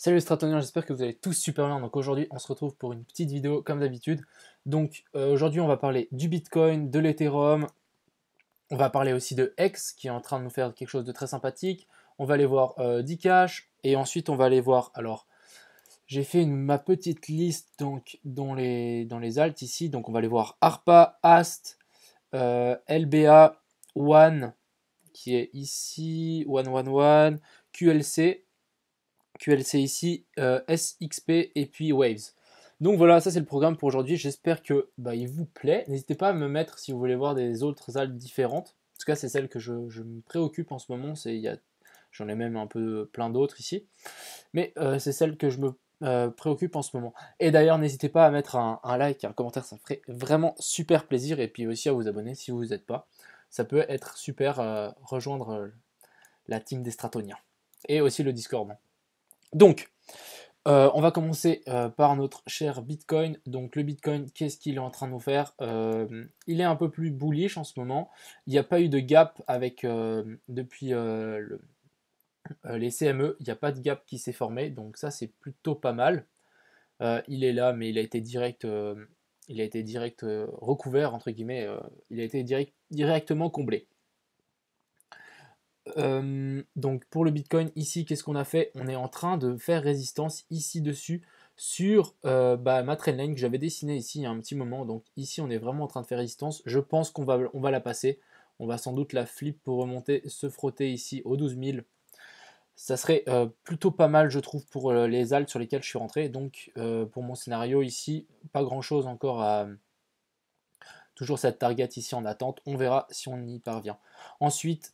Salut les Stratoniens, j'espère que vous allez tous super bien. Donc aujourd'hui, on se retrouve pour une petite vidéo comme d'habitude. Donc aujourd'hui, on va parler du Bitcoin, de l'Ethereum. On va parler aussi de X qui est en train de nous faire quelque chose de très sympathique. On va aller voir Dcash et ensuite on va aller voir. Alors, j'ai fait ma petite liste donc dans les alts ici. Donc on va aller voir ARPA, AST, LBA, One qui est ici, One, QLC. QLC ici, SXP et puis Waves. Donc voilà, ça c'est le programme pour aujourd'hui. J'espère que il vous plaît. N'hésitez pas à me mettre si vous voulez voir des autres salles différentes. En tout cas, c'est celle que je me préoccupe en ce moment. J'en ai même un peu plein d'autres ici. Mais c'est celle que je me préoccupe en ce moment. Et d'ailleurs, n'hésitez pas à mettre un like, un commentaire, ça me ferait vraiment super plaisir. Et puis aussi à vous abonner si vous n'êtes pas. Ça peut être super rejoindre la team des Stratoniens. Et aussi le Discord. Donc, on va commencer par notre cher Bitcoin. Donc le Bitcoin, qu'est-ce qu'il est en train de nous faire? Il est un peu plus bullish en ce moment. Il n'y a pas eu de gap depuis les CME. Il n'y a pas de gap qui s'est formé. Donc ça, c'est plutôt pas mal. Il est là, mais il a été direct recouvert, entre guillemets. Il a été directement comblé. Donc pour le Bitcoin, ici, qu'est-ce qu'on a fait? On est en train de faire résistance ici dessus sur ma trendline que j'avais dessinée ici il y a un petit moment. Donc ici, on est vraiment en train de faire résistance. Je pense qu'on va la passer. On va sans doute la flip pour remonter, se frotter ici aux 12 000. Ça serait plutôt pas mal, je trouve, pour les alts sur lesquels je suis rentré. Donc pour mon scénario ici, pas grand-chose encore à... Toujours cette target ici en attente. On verra si on y parvient. Ensuite,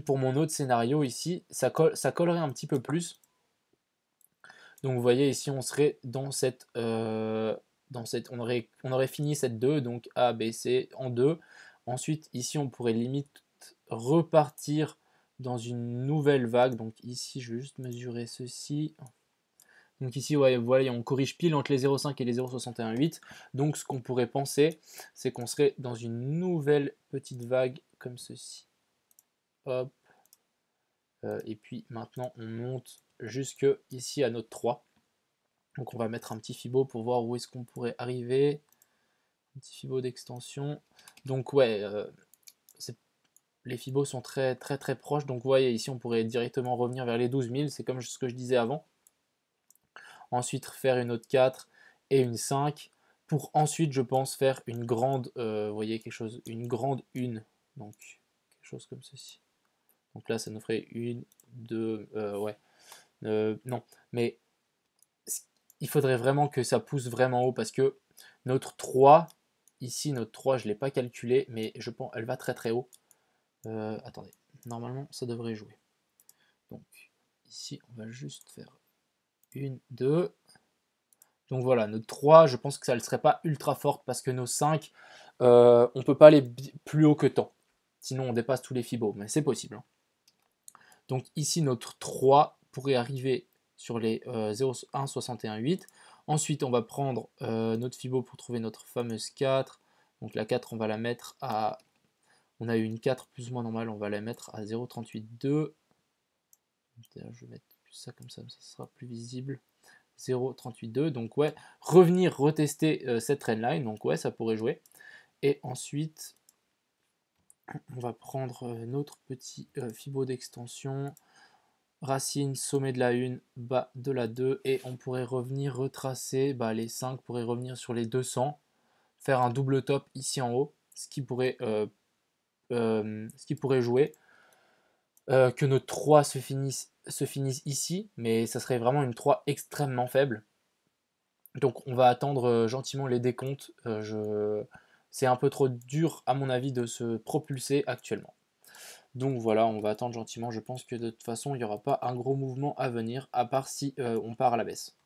pour mon autre scénario ici, ça collerait un petit peu plus. Donc vous voyez ici, on serait on aurait fini cette 2, donc A, B, C en 2. Ensuite, ici, on pourrait limite repartir dans une nouvelle vague. Donc ici, je vais juste mesurer ceci. Donc ici, ouais, vous voyez, on corrige pile entre les 0,5 et les 0,618. Donc ce qu'on pourrait penser, c'est qu'on serait dans une nouvelle petite vague comme ceci. Hop. Et puis maintenant, on monte jusque ici à notre 3. Donc on va mettre un petit Fibo pour voir où est-ce qu'on pourrait arriver. Un petit Fibo d'extension. Donc ouais, les Fibos sont très très très proches. Donc vous voyez, ici on pourrait directement revenir vers les 12 000. C'est comme ce que je disais avant. Ensuite faire une autre 4 et une 5. Pour ensuite, je pense, faire une grande, vous voyez, une grande 1. Donc quelque chose comme ceci. Donc là, ça nous ferait une, deux, ouais. Non, mais il faudrait vraiment que ça pousse vraiment haut parce que notre 3, ici, notre 3, je ne l'ai pas calculé, mais je pense elle va très très haut. Attendez, normalement, ça devrait jouer. Donc ici, on va juste faire une, deux. Donc voilà, notre 3, je pense que ça ne serait pas ultra forte parce que nos 5, on ne peut pas aller plus haut que temps. Sinon, on dépasse tous les fibos, mais c'est possible. Hein. Donc ici, notre 3 pourrait arriver sur les 0,161,8. Ensuite, on va prendre notre fibo pour trouver notre fameuse 4. Donc la 4, on va la mettre à... On a eu une 4 plus ou moins normale, on va la mettre à 0,382. Je vais mettre ça comme ça sera plus visible. 0,382. Donc ouais, revenir retester cette trendline. Donc ouais, ça pourrait jouer. Et ensuite, on va prendre notre petit fibo d'extension. Racine, sommet de la 1, bas de la 2, et on pourrait revenir retracer, les 5 pourraient revenir sur les 200, faire un double top ici en haut, ce qui pourrait jouer, que notre 3 se finisse ici, mais ça serait vraiment une 3 extrêmement faible. Donc on va attendre gentiment les décomptes, c'est un peu trop dur à mon avis de se propulser actuellement. Donc voilà, on va attendre gentiment. Je pense que de toute façon, il n'y aura pas un gros mouvement à venir, à part si on part à la baisse.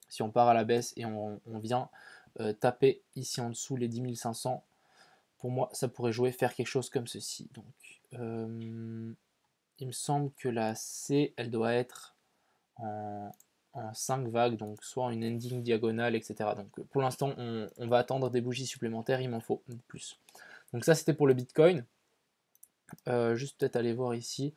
Si on part à la baisse et on vient taper ici en dessous les 10 500, pour moi, ça pourrait jouer, faire quelque chose comme ceci. Donc, il me semble que la C, elle doit être en 5 vagues, donc soit une ending diagonale, etc. Donc pour l'instant, on va attendre des bougies supplémentaires, il m'en faut plus. Donc ça, c'était pour le Bitcoin. Juste peut-être aller voir ici.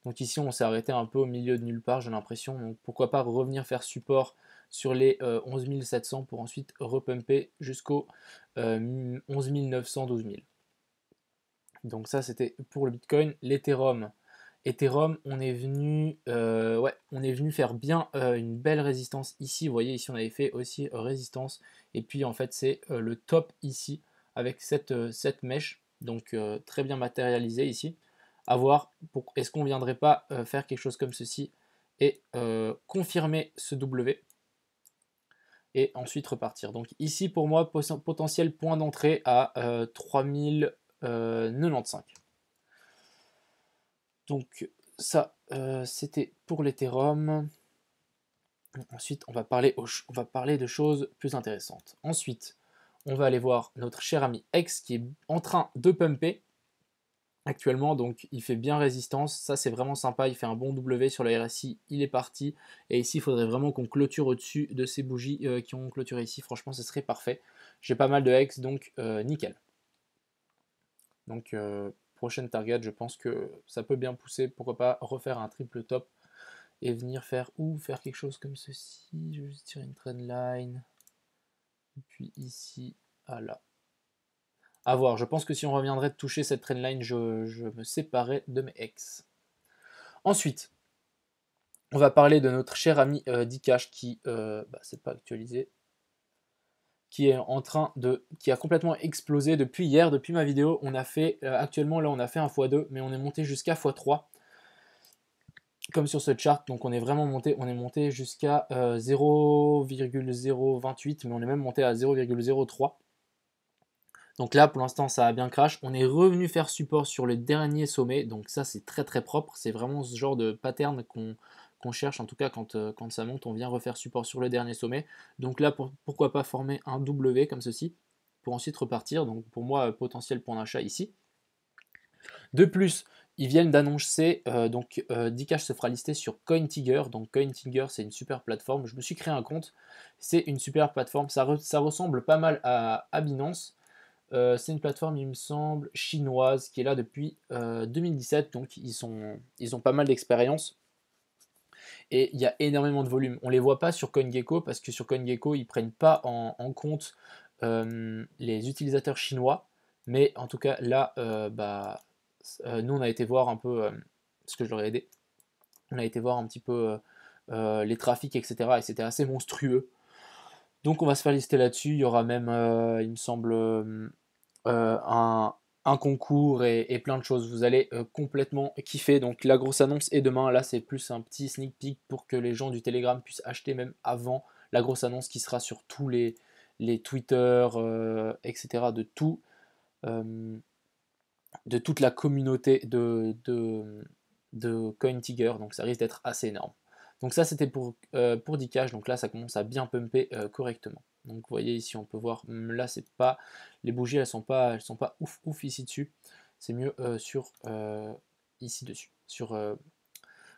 Donc ici, on s'est arrêté un peu au milieu de nulle part, j'ai l'impression. Donc pourquoi pas revenir faire support sur les 11 700 pour ensuite repumper jusqu'au 11 900, 12 000. Donc ça, c'était pour le Bitcoin. L'Ethereum. Ethereum, on est venu faire bien une belle résistance ici. Vous voyez, ici, on avait fait aussi résistance. Et puis, en fait, c'est le top ici avec cette mèche. Donc, très bien matérialisé ici. À voir, est-ce qu'on ne viendrait pas faire quelque chose comme ceci et confirmer ce W et ensuite repartir. Donc ici, pour moi, potentiel point d'entrée à 3095. Donc ça, c'était pour l'Ethereum. Ensuite, on va parler de choses plus intéressantes. Ensuite, on va aller voir notre cher ami X qui est en train de pumper actuellement, donc il fait bien résistance, ça c'est vraiment sympa, il fait un bon W sur le RSI, il est parti, et ici il faudrait vraiment qu'on clôture au-dessus de ces bougies qui ont clôturé ici, franchement ce serait parfait. J'ai pas mal de X, donc nickel. Donc prochaine target, je pense que ça peut bien pousser, pourquoi pas refaire un triple top et venir faire quelque chose comme ceci. Je vais juste tirer une trendline, et puis ici à là. À voir, je pense que si on reviendrait de toucher cette trendline, je me séparais de mes ex. Ensuite, on va parler de notre cher ami Dcash qui, c'est pas actualisé, qui est en train qui a complètement explosé depuis hier, depuis ma vidéo. On a fait, actuellement là on a fait un x2, mais on est monté jusqu'à x3. Comme sur ce chart, donc on est vraiment monté, jusqu'à 0,028, mais on est même monté à 0,03. Donc là, pour l'instant, ça a bien crash. On est revenu faire support sur le dernier sommet, donc ça, c'est très très propre. C'est vraiment ce genre de pattern qu'on cherche, en tout cas quand ça monte, on vient refaire support sur le dernier sommet. Donc là, pourquoi pas former un W comme ceci, pour ensuite repartir. Donc pour moi, potentiel point d'achat ici. De plus, ils viennent d'annoncer, Dcash se fera lister sur CoinTiger. Donc CoinTiger, c'est une super plateforme. Je me suis créé un compte. C'est une super plateforme. Ça ressemble pas mal à Binance. C'est une plateforme, il me semble, chinoise qui est là depuis 2017. Donc ils ont pas mal d'expérience. Et il y a énormément de volume. On ne les voit pas sur CoinGecko parce que sur CoinGecko, ils ne prennent pas en compte les utilisateurs chinois. Mais en tout cas, là, nous, on a été voir un peu, parce que je leur ai aidé, on a été voir un petit peu les trafics, etc. Et c'était assez monstrueux. Donc on va se faire lister là-dessus. Il y aura même, il me semble, un concours et plein de choses. Vous allez complètement kiffer. Donc la grosse annonce est demain. Là, c'est plus un petit sneak peek pour que les gens du Telegram puissent acheter même avant la grosse annonce qui sera sur tous les Twitter, etc. De toute la communauté de CoinTiger. Donc ça risque d'être assez énorme. Donc ça, c'était pour Dcash. Donc là, ça commence à bien pumper correctement. Donc vous voyez ici, on peut voir, là, c'est pas, les bougies, elles sont pas ouf ici dessus. C'est mieux sur ici dessus, sur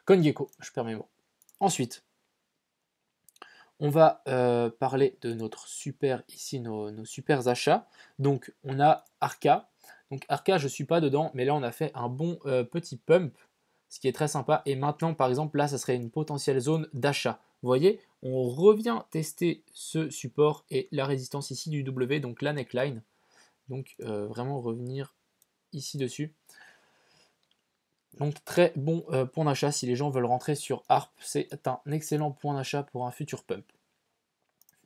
CoinGecko, je perds mes mots. Ensuite, on va parler de notre super, ici, nos super achats. Donc on a Arca. Donc Arca, je ne suis pas dedans, mais là on a fait un bon petit pump, ce qui est très sympa. Et maintenant, par exemple, là, ça serait une potentielle zone d'achat. Vous voyez, on revient tester ce support et la résistance ici du W, donc la neckline. Donc vraiment revenir ici dessus. Donc très bon point d'achat si les gens veulent rentrer sur ARP. C'est un excellent point d'achat pour un futur pump.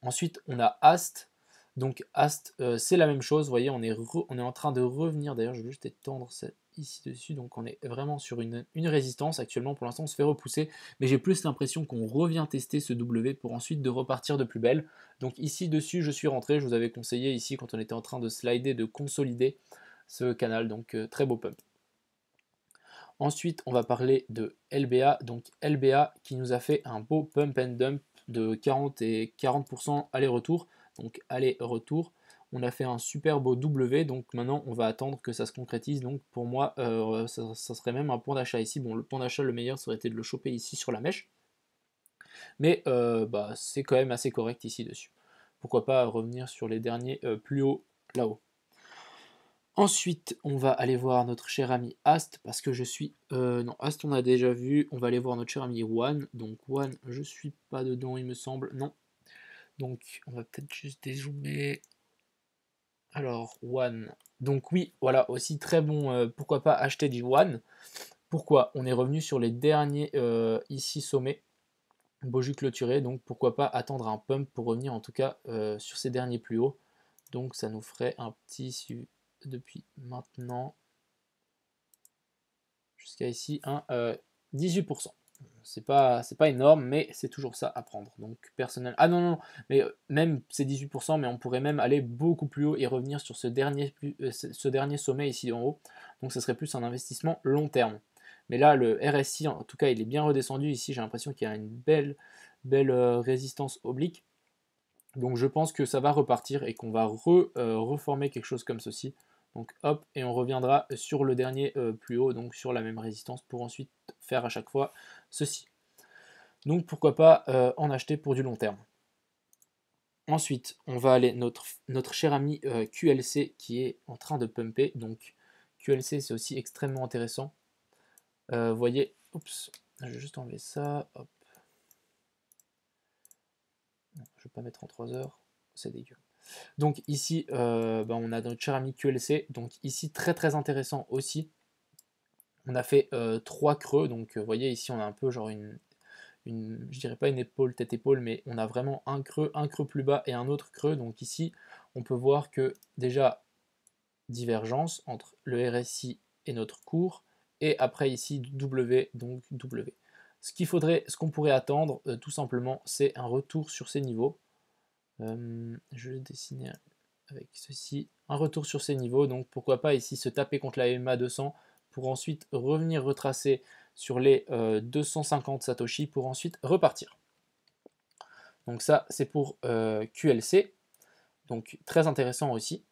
Ensuite, on a Ast. Donc Ast, c'est la même chose. Vous voyez, on est en train de revenir. D'ailleurs, je vais juste étendre ici dessus. Donc on est vraiment sur une résistance. Actuellement, pour l'instant, on se fait repousser. Mais j'ai plus l'impression qu'on revient tester ce W pour ensuite de repartir de plus belle. Donc ici dessus, je suis rentré. Je vous avais conseillé ici, quand on était en train de slider, de consolider ce canal. Donc très beau pump. Ensuite, on va parler de LBA. Donc LBA qui nous a fait un beau pump and dump de 40 et 40% aller-retour. Donc aller-retour. On a fait un super beau W. Donc maintenant, on va attendre que ça se concrétise. Donc pour moi, ça serait même un point d'achat ici. Bon, le point d'achat, le meilleur, ça aurait été de le choper ici sur la mèche. Mais c'est quand même assez correct ici dessus. Pourquoi pas revenir sur les derniers plus haut là-haut. Ensuite, on va aller voir notre cher ami Ast, parce que je suis... non, Ast, on a déjà vu. On va aller voir notre cher ami One. Donc, One, je suis pas dedans, il me semble. Non. Donc, on va peut-être juste dézoomer. Alors, One. Donc, oui, voilà, aussi très bon. Pourquoi pas acheter du One. Pourquoi? On est revenu sur les derniers, ici, sommets. Boju clôturé, donc pourquoi pas attendre un pump pour revenir en tout cas sur ces derniers plus hauts. Donc ça nous ferait un petit depuis maintenant jusqu'à ici un 18%. C'est pas énorme, mais c'est toujours ça à prendre. Donc personnel. Ah non, non, mais même c'est 18%, mais on pourrait même aller beaucoup plus haut et revenir sur ce dernier sommet ici en haut. Donc ça serait plus un investissement long terme. Mais là, le RSI, en tout cas, il est bien redescendu. Ici, j'ai l'impression qu'il y a une belle résistance oblique. Donc je pense que ça va repartir et qu'on va reformer quelque chose comme ceci. Donc hop, et on reviendra sur le dernier plus haut, donc sur la même résistance, pour ensuite faire à chaque fois ceci. Donc pourquoi pas en acheter pour du long terme. Ensuite, on va aller notre cher ami QLC qui est en train de pumper. Donc QLC, c'est aussi extrêmement intéressant. Vous voyez, oups, je vais juste enlever ça. Hop. Non, je ne vais pas mettre en 3 heures, c'est dégueu. Donc ici, on a notre cher ami QLC. Donc ici, très très intéressant aussi. On a fait 3 creux. Donc vous voyez, ici, on a un peu genre je dirais pas une épaule, tête-épaule, mais on a vraiment un creux plus bas et un autre creux. Donc ici, on peut voir que déjà, divergence entre le RSI et notre cours. Et après ici, W, donc W. Ce qu'on pourrait attendre, tout simplement, c'est un retour sur ces niveaux. Je vais dessiner avec ceci, un retour sur ces niveaux, donc pourquoi pas ici se taper contre la EMA 200 pour ensuite revenir retracer sur les 250 Satoshi pour ensuite repartir. Donc ça c'est pour QLC, donc très intéressant aussi.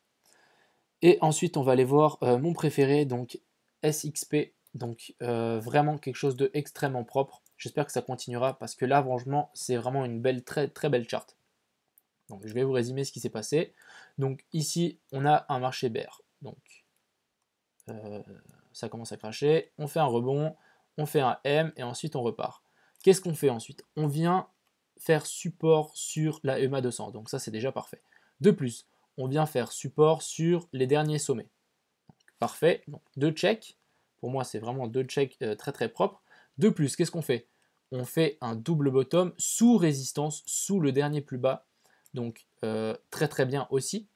Et ensuite on va aller voir mon préféré, donc SXP, donc vraiment quelque chose de extrêmement propre. J'espère que ça continuera parce que là franchement c'est vraiment une belle, très très belle charte. Donc je vais vous résumer ce qui s'est passé. Donc ici, on a un marché bear. Donc ça commence à cracher. On fait un rebond, on fait un M et ensuite on repart. Qu'est-ce qu'on fait ensuite? On vient faire support sur la EMA 200. Donc ça, c'est déjà parfait. De plus, on vient faire support sur les derniers sommets. Donc, parfait. Donc 2 checks. Pour moi, c'est vraiment 2 checks très très propres. De plus, qu'est-ce qu'on fait? On fait un double bottom sous résistance, sous le dernier plus bas. Donc très très bien aussi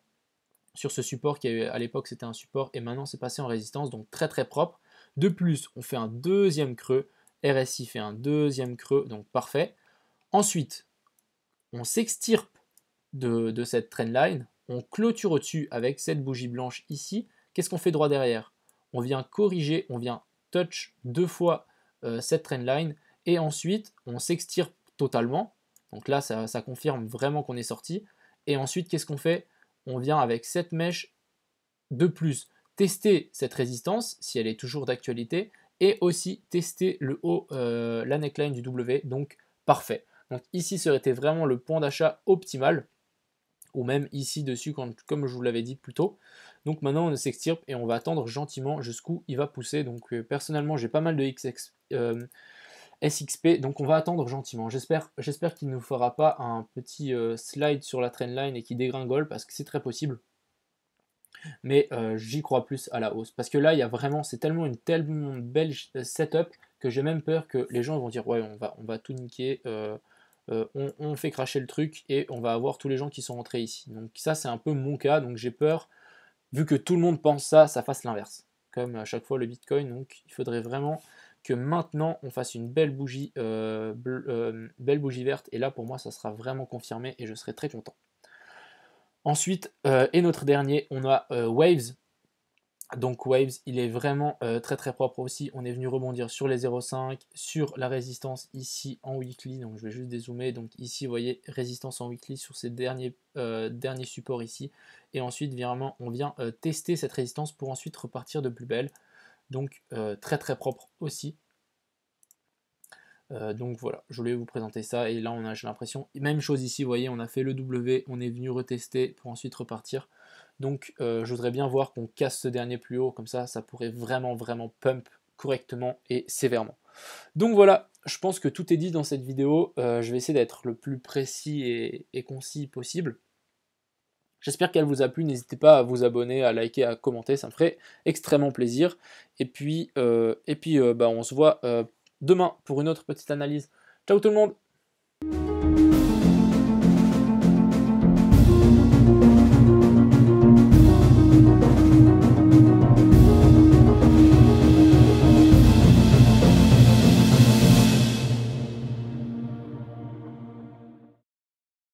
sur ce support qui à l'époque c'était un support et maintenant c'est passé en résistance, donc très très propre. De plus, on fait un deuxième creux, RSI fait un deuxième creux, donc parfait. Ensuite, on s'extirpe de cette trendline, on clôture au-dessus avec cette bougie blanche ici. Qu'est-ce qu'on fait droit derrière? On vient corriger, on vient touch 2 fois cette trendline et ensuite on s'extirpe totalement. Donc là, ça confirme vraiment qu'on est sorti. Et ensuite, qu'est-ce qu'on fait? On vient avec cette mèche de plus tester cette résistance si elle est toujours d'actualité et aussi tester le haut, la neckline du W. Donc parfait. Donc ici, ça aurait été vraiment le point d'achat optimal ou même ici dessus, comme je vous l'avais dit plus tôt. Donc maintenant on s'extirpe et on va attendre gentiment jusqu'où il va pousser. Donc personnellement j'ai pas mal de SXP, donc on va attendre gentiment. J'espère qu'il ne nous fera pas un petit slide sur la trendline et qu'il dégringole parce que c'est très possible. Mais j'y crois plus à la hausse. Parce que là, il y a vraiment, c'est tellement une tellement belle setup que j'ai même peur que les gens vont dire ouais, on va tout niquer, on fait cracher le truc et on va avoir tous les gens qui sont rentrés ici. Donc ça, c'est un peu mon cas. Donc j'ai peur, vu que tout le monde pense ça fasse l'inverse. Comme à chaque fois le Bitcoin. Donc il faudrait vraiment que maintenant on fasse une belle bougie verte. Et là, pour moi, ça sera vraiment confirmé et je serai très content. Ensuite, et notre dernier, on a Waves. Donc Waves, il est vraiment très très propre aussi. On est venu rebondir sur les 0,5, sur la résistance ici en weekly. Donc je vais juste dézoomer. Donc ici, vous voyez, résistance en weekly sur ces derniers supports ici. Et ensuite, vraiment, on vient tester cette résistance pour ensuite repartir de plus belle. Donc très très propre aussi. Donc voilà, je voulais vous présenter ça. Et là, j'ai l'impression, même chose ici, vous voyez, on a fait le W, on est venu retester pour ensuite repartir. Donc je voudrais bien voir qu'on casse ce dernier plus haut, comme ça pourrait vraiment pump correctement et sévèrement. Donc voilà, je pense que tout est dit dans cette vidéo. Je vais essayer d'être le plus précis et concis possible. J'espère qu'elle vous a plu, n'hésitez pas à vous abonner, à liker, à commenter, ça me ferait extrêmement plaisir. Et puis, bah, on se voit demain pour une autre petite analyse. Ciao tout le monde!